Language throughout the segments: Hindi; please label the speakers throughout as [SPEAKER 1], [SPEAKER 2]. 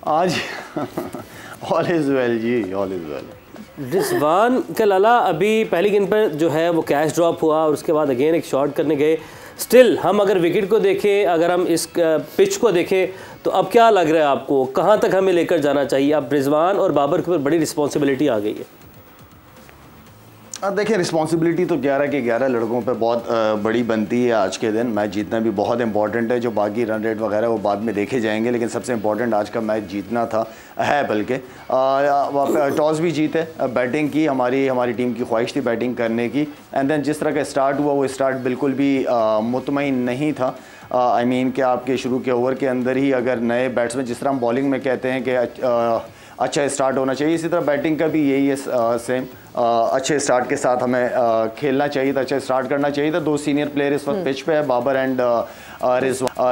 [SPEAKER 1] आज ऑल इज़ वेल जी, ऑल इज़ वेल।
[SPEAKER 2] रिजवान के लाला अभी पहली गेंद पर जो है वो कैच ड्रॉप हुआ और उसके बाद अगेन एक शॉट करने गए। स्टिल हम अगर विकेट को देखें, अगर हम इस पिच को देखें, तो अब क्या लग रहा है आपको, कहाँ तक हमें लेकर जाना चाहिए? अब रिजवान और बाबर के ऊपर बड़ी रिस्पॉन्सिबिलिटी आ गई है।
[SPEAKER 1] देखिए, रिस्पॉन्सिबिलिटी तो 11 के 11 लड़कों पे बहुत बड़ी बनती है आज के दिन। मैच जीतना भी बहुत इंपॉर्टेंट है। जो बाकी रन रेट वगैरह वो बाद में देखे जाएंगे, लेकिन सबसे इंपॉर्टेंट आज का मैच जीतना था है। बल्कि टॉस भी जीते, बैटिंग की, हमारी टीम की ख्वाहिश थी बैटिंग करने की। एंड देन जिस तरह का स्टार्ट हुआ, वो स्टार्ट बिल्कुल भी मुतमईन नहीं था। आई मीन कि आपके शुरू के ओवर के अंदर ही अगर नए बैट्समैन, जिस तरह हम बॉलिंग में कहते हैं कि अच्छा स्टार्ट होना चाहिए, इसी तरह बैटिंग का भी यही है सेम। अच्छे स्टार्ट के साथ हमें खेलना चाहिए था, अच्छा स्टार्ट करना चाहिए था। दो सीनियर प्लेयर इस वक्त पिच पे है, बाबर एंड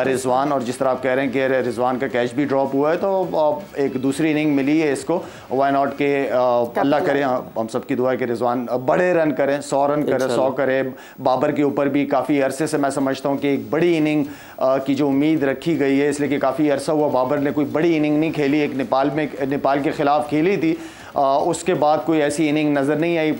[SPEAKER 1] रिजवान। और जिस तरह आप कह रहे हैं कि रिजवान का कैच भी ड्रॉप हुआ है, तो एक दूसरी इनिंग मिली है इसको। वाई नॉट के अल्लाह करें, हम सबकी दुआ है कि रिजवान बड़े रन करें, 100 रन करें, 100 करें। बाबर के ऊपर भी काफ़ी अरसे से मैं समझता हूँ कि एक बड़ी इनिंग की जो उम्मीद रखी गई है, इसलिए कि काफ़ी अरसा हुआ बाबर ने कोई बड़ी इनिंग नहीं खेली। एक नेपाल के ख़िलाफ़ खेली थी, उसके बाद कोई ऐसी इनिंग नज़र नहीं आई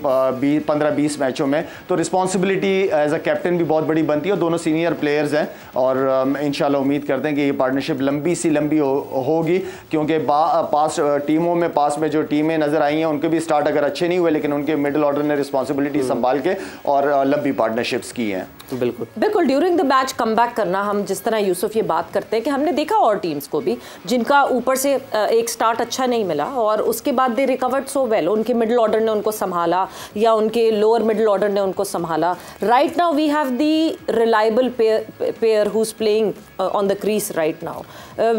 [SPEAKER 1] 15-20 मैचों में। तो रिस्पॉन्सिबिलिटी एज अ कैप्टन भी बहुत बड़ी बनती है। दोनों सीनियर प्लेयर्स हैं और इंशाल्लाह उम्मीद करते हैं कि ये पार्टनरशिप लंबी होगी, क्योंकि पास में जो टीमें नज़र आई हैं, उनके भी स्टार्ट अगर अच्छे नहीं हुए, लेकिन उनके मिडिल ऑर्डर ने रिस्पॉन्सिबिलिटी संभाल के और लंबी पार्टनरशिप्स की हैं।
[SPEAKER 3] बिल्कुल during the match come back करना। हम जिस तरह यूसुफ ये बात करते हैं कि हमने देखा और टीम्स को भी जिनका ऊपर से एक स्टार्ट अच्छा नहीं मिला और उसके बाद दे रिकवर्ड सो वेल, उनके मिडिल ऑर्डर ने उनको संभाला या उनके लोअर मिडिल ऑर्डर ने उनको संभाला। Right now we have the reliable pair who is playing on the crease right now.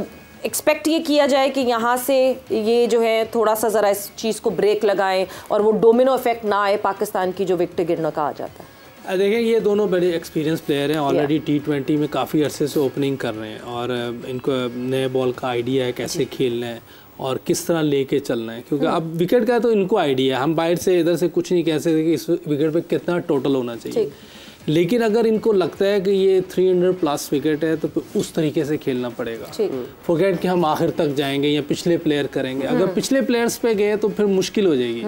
[SPEAKER 3] Expect ये किया जाए कि यहाँ से ये जो है थोड़ा सा ज़रा इस चीज़ को ब्रेक लगाएं और वो डोमिनो इफेक्ट ना आए पाकिस्तान की जो विकेट गिरने का आ जाता है।
[SPEAKER 4] देखिए, ये दोनों बड़े एक्सपीरियंस प्लेयर हैं, ऑलरेडी T20 में काफ़ी अरसे से ओपनिंग कर रहे हैं और इनको नए बॉल का आइडिया है कैसे खेलना है और किस तरह लेके चलना है, क्योंकि अब विकेट का तो इनको आइडिया है। हम बाहर से इधर से कुछ नहीं कह सकते कि इस विकेट पे कितना टोटल होना चाहिए, लेकिन अगर इनको लगता है कि ये 300 प्लस विकेट है तो उस तरीके से खेलना पड़ेगा। फॉरगेट कि हम आखिर तक जाएंगे या पिछले प्लेयर करेंगे। अगर पिछले प्लेयर्स पे गए तो फिर मुश्किल हो जाएगी,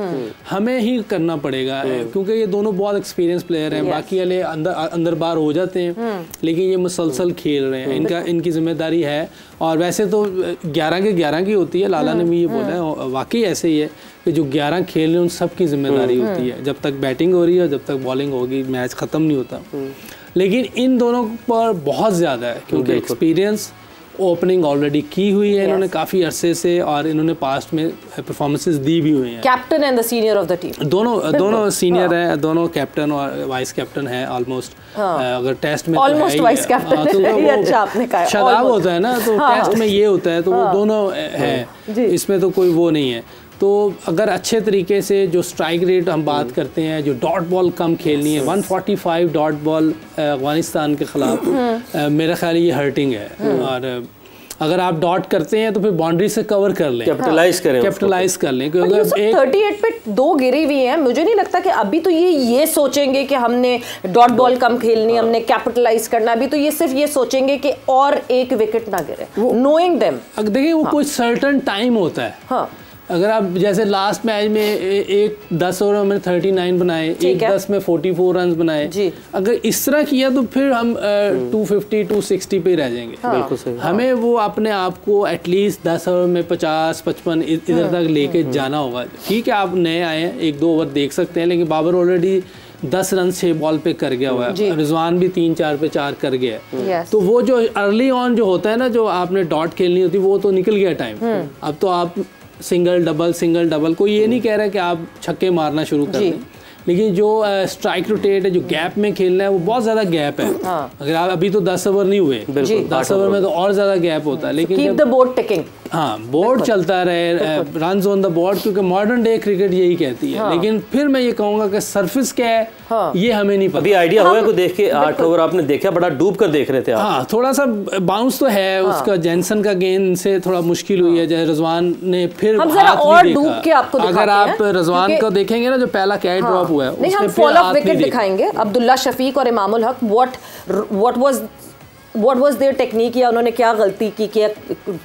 [SPEAKER 4] हमें ही करना पड़ेगा, क्योंकि ये दोनों बहुत एक्सपीरियंस प्लेयर हैं। बाकी वाले अंदर बाहर हो जाते हैं, लेकिन ये मुसलसल खेल रहे हैं, इनकी जिम्मेदारी है। और वैसे तो 11 के 11 की होती है, लाला ने भी ये बोला है, वाकई ऐसे ही है कि जो 11 खेल रहे हैं उन सब की जिम्मेदारी होती है। जब तक बैटिंग हो रही है, जब तक बॉलिंग होगी, मैच ख़त्म नहीं होता। लेकिन इन दोनों पर बहुत ज़्यादा है, क्योंकि एक्सपीरियंस, ओपनिंग ऑलरेडी की हुई है इन्होंने काफ़ी अरसे से, और इन्होंने पास्ट में परफॉर्मेंसेस दी भी हुई हैं।
[SPEAKER 3] Captain and the senior of the team,
[SPEAKER 4] दोनों सीनियर हैं, दोनों कैप्टन और वाइस कैप्टन है ऑलमोस्ट। अगर टेस्ट में
[SPEAKER 3] ऑलमोस्ट वाइस कैप्टन है, अच्छा आपने कहा,
[SPEAKER 4] शदाब होता है ना, तो टेस्ट में ये होता है, तो वो दोनों है, इसमें तो कोई वो नहीं है। तो अगर अच्छे तरीके से जो स्ट्राइक रेट हम बात करते हैं, जो डॉट बॉल कम खेलनी है, 145 डॉट बॉल अफगानिस्तान के खिलाफ, मेरा ख्याल ये हर्टिंग है। और अगर आप डॉट करते हैं तो फिर बाउंड्री से कवर कर लें, कैपिटलाइज कर लें। क्योंकि
[SPEAKER 3] 38 पे 2 गिरे हुए हैं, मुझे नहीं लगता कि अभी तो ये सोचेंगे कि हमने डॉट बॉल कम खेलनी, हमने कैपिटलाइज करना। अभी तो ये सिर्फ ये सोचेंगे कि और एक विकेट ना गिरे, नोइंग देम।
[SPEAKER 4] देखिए, वो कोई सर्टेन टाइम होता है। अगर आप जैसे लास्ट मैच में एक 10 ओवर में 39 बनाए, एक 10 में 44 रन बनाए, अगर इस तरह किया तो फिर हम 250-260 पे रह जाएंगे। बिल्कुल सही। हमें वो अपने आप को एटलीस्ट 10 ओवर में 50-55 इधर तक लेके जाना होगा। ठीक है, आप नए आए हैं, 1-2 ओवर देख सकते हैं, लेकिन बाबर ऑलरेडी 10 रन 6 बॉल पे कर गया हुआ है, रिजवान भी 3-4 पे 4 कर गया है। तो वो जो अर्ली ऑन जो होता है ना, जो आपने डॉट खेलनी होती है, वो तो निकल गया टाइम। अब तो आप सिंगल डबल, कोई ये नहीं कह रहा कि आप छक्के मारना शुरू कर दें, लेकिन जो स्ट्राइक रोटेट है, जो गैप में खेलना है, वो बहुत ज़्यादा गैप है। अगर आप अभी तो 10 ओवर नहीं हुए, 10 ओवर में तो और ज़्यादा गैप होता है। लेकिन
[SPEAKER 3] कीप द बोर्ड टिकिंग,
[SPEAKER 4] हाँ, बोर्ड चलता रहे, रन्स ऑन द बोर्ड, क्योंकि मॉडर्न डे क्रिकेट यही कहती है। लेकिन फिर मैं ये कहूँगा कि सरफेस क्या है, ये हमें नहीं पता।
[SPEAKER 2] अभी आइडिया होगा को देख के 8 ओवर आपने देखा, बड़ा डूब कर देख रहे थे आप।
[SPEAKER 4] हाँ, थोड़ा सा बाउंस तो है उसका, जैनसन का गेंद से थोड़ा मुश्किल हुई है, जैसे रिजवान ने फिर
[SPEAKER 3] हाथ भी देखा।
[SPEAKER 4] अगर आप रिजवान को देखेंगे ना, जो पहला कैच ड्रॉप हुआ है,
[SPEAKER 3] हम फॉल ऑफ विकेट दिखाएंगे, अब्दुल्ला शफीक और Imamul Haq, what was what was their technique, या उन्होंने क्या गलती की कि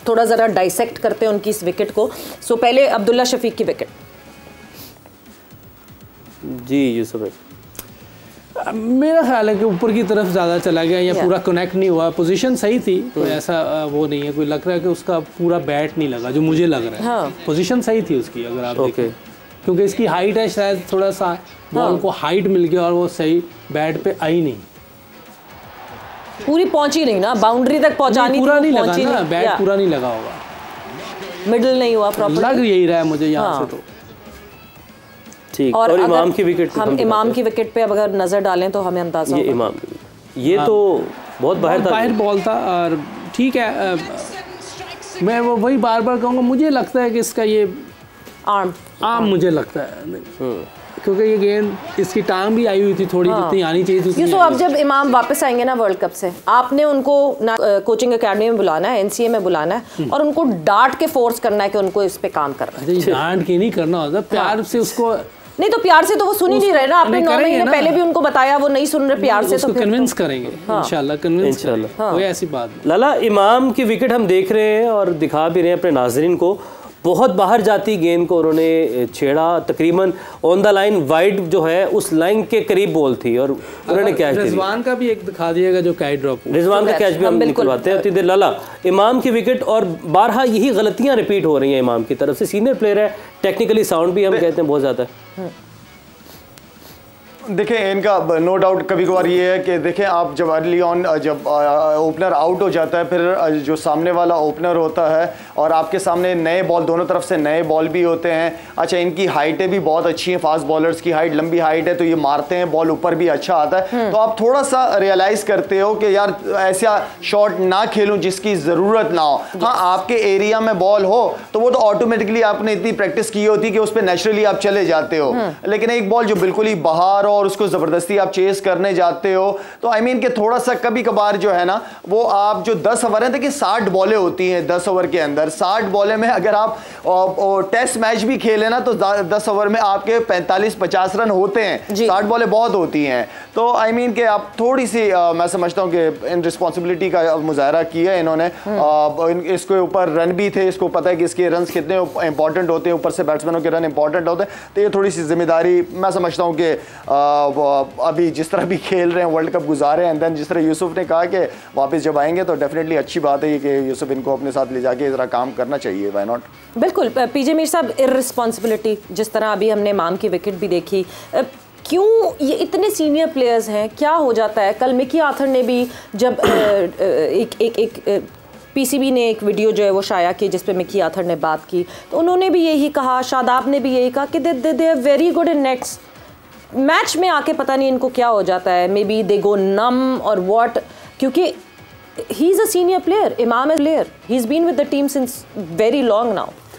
[SPEAKER 3] थोड़ा ज़रा डाइसेक्ट करते हैं उनकी इस विकेट को। सो पहले अब्दुल्ला शफीक की विकेट।
[SPEAKER 2] जी यूसुफ भाई,
[SPEAKER 4] मेरा ख्याल है कि ऊपर की तरफ ज़्यादा चला गया या पूरा कनेक्ट नहीं हुआ। पोजीशन सही थी, कोई ऐसा वो नहीं है। कोई लग रहा है कि उसका पूरा बैट नहीं लगा, जो मुझे लग रहा है।
[SPEAKER 3] हाँ।
[SPEAKER 4] पोजीशन सही थी उसकी, अगर आप देखें, क्योंकि इसकी हाइट है, शायद थोड़ा सा बॉल को हाइट मिल गया और वो सही बैट पे आई नहीं,
[SPEAKER 3] पूरी पहुंची नहीं ना, बाउंड्री तक पहुंचानी
[SPEAKER 4] पूरा नहीं लगा
[SPEAKER 3] पहुंची
[SPEAKER 4] ना,
[SPEAKER 3] नहीं,
[SPEAKER 4] बैट पूरा नहीं लगा होगा,
[SPEAKER 3] मिडिल नहीं हुआ प्रॉपर,
[SPEAKER 4] लग यही रहा है मुझे यहाँ
[SPEAKER 3] हाँ।
[SPEAKER 4] से तो।
[SPEAKER 2] ठीक। और इमाम की विकेट,
[SPEAKER 3] हम इमाम की विकेट पे अब अगर नजर डालें तो हमें अंदाजा
[SPEAKER 2] ये
[SPEAKER 3] होगा।
[SPEAKER 2] इमाम, ये तो बहुत बाहर था,
[SPEAKER 4] बाहर बॉल था। और ठीक है, मैं वो वही बार बार कहूँगा, मुझे लगता है कि इसका ये आर्म मुझे लगता है, क्योंकि ये गेंद इसकी टांग भी आई हुई थी थोड़ी, जितनी आनी चाहिए थी।
[SPEAKER 3] तो अब जब इमाम वापस आएंगे ना वर्ल्ड कप से, आपने उनको कोचिंग एकेडमी में बुलाना है, एनसीए में बुलाना है, और उनको डांट के फोर्स करना है कि उनको इस पे काम करना है।
[SPEAKER 4] डांट के नहीं करना होता, प्यार से उसको।
[SPEAKER 3] नहीं तो प्यार से तो वो सुन ही नहीं रहे ना, आपने 9 महीने पहले भी उनको बताया, वो नहीं सुन रहे प्यार से, तो
[SPEAKER 4] कन्विंस करेंगे इंशाल्लाह, कन्विंस
[SPEAKER 2] इंशाल्लाह,
[SPEAKER 4] कोई ऐसी बात नहीं।
[SPEAKER 2] लाला इमाम की विकेट हम देख रहे हैं और दिखा भी रहे हैं अपने नाजरीन को, बहुत बाहर जाती गेंद को उन्होंने छेड़ा, तकरीबन ऑन द लाइन वाइड जो है उस लाइन के करीब बॉल थी और उन्होंने कैच दिया।
[SPEAKER 4] रिजवान का भी एक दिखा दिएगा जो कैच ड्रॉप,
[SPEAKER 2] रिजवान का कैच भी हम निकलवाते हैं। तो लाला इमाम की विकेट, और बारहा यही गलतियां रिपीट हो रही हैं इमाम की तरफ से। सीनियर प्लेयर है, टेक्निकली साउंड भी हम कहते हैं बहुत ज़्यादा है।
[SPEAKER 1] देखें, इनका नो डाउट कभी कभार ये है कि देखें, आप जब अर्ली ऑन जब ओपनर आउट हो जाता है, फिर जो सामने वाला ओपनर होता है और आपके सामने नए बॉल, दोनों तरफ से नए बॉल भी होते हैं। अच्छा, इनकी हाइटें भी बहुत अच्छी हैं, फास्ट बॉलर्स की हाइट, लंबी हाइट है, तो ये मारते हैं, बॉल ऊपर भी अच्छा आता है। तो आप थोड़ा सा रियलाइज़ करते हो कि यार ऐसा शॉट ना खेलूँ जिसकी ज़रूरत ना हो। हाँ, आपके एरिया में बॉल हो तो वो तो ऑटोमेटिकली आपने इतनी प्रैक्टिस की होती कि उस पर नेचुरली आप चले जाते हो, लेकिन एक बॉल जो बिल्कुल ही बाहर और उसको जबरदस्ती आप चेस करने जाते हो, तो आई मीन कि थोड़ा सा कभी कभार जो है ना, वो आप जो 10 ओवर है, देखिए 60 बॉलें होती हैं 10 ओवर के अंदर। 60 बॉलें में अगर आप टेस्ट मैच भी खेले ना, तो 10 ओवर में आपके 45-50 रन होते हैं। 60 बॉलें बहुत होती हैं, तो आई मीन कि आप थोड़ी सी मैं समझता हूँ कि इन रिस्पॉन्सिबिलिटी का मुजाहरा किया है इन्होंने। इसके ऊपर रन भी थे, इसको पता है कि इसके रन कितने इंपॉर्टेंट होते हैं, ऊपर से बैट्समैनों के रन इंपॉर्टेंट होते हैं, तो ये थोड़ी सी जिम्मेदारी मैं समझता हूँ कि अभी जिस तरह भी खेल रहे हैं, वर्ल्ड कप गुजारे हैं, एंड देन जिस तरह यूसुफ ने कहा कि वापस जब आएंगे तो डेफिनेटली अच्छी बात है कि यूसुफ इनको अपने साथ ले जाके ज़रा काम करना चाहिए, व्हाई नॉट। बिल्कुल।
[SPEAKER 3] पीजे मीर साहब, इररिस्पॉन्सिबिलिटी, जिस तरह अभी हमने इमाम की विकेट भी देखी, क्यों ये इतने सीनियर प्लेयर्स हैं, क्या हो जाता है? कल मिकी आर्थर ने भी जब एक पीसीबी ने एक वीडियो जो है वो शाया की, जिस पे मिकी आर्थर ने बात की, तो उन्होंने भी यही कहा, शादाब ने भी यही कहा कि they are very good in nets. Match में आके पता नहीं इनको क्या हो जाता है, मे बी दे गो नम और व्हाट, क्योंकि he is a senior player, Imam player, he is been with the team since very long now.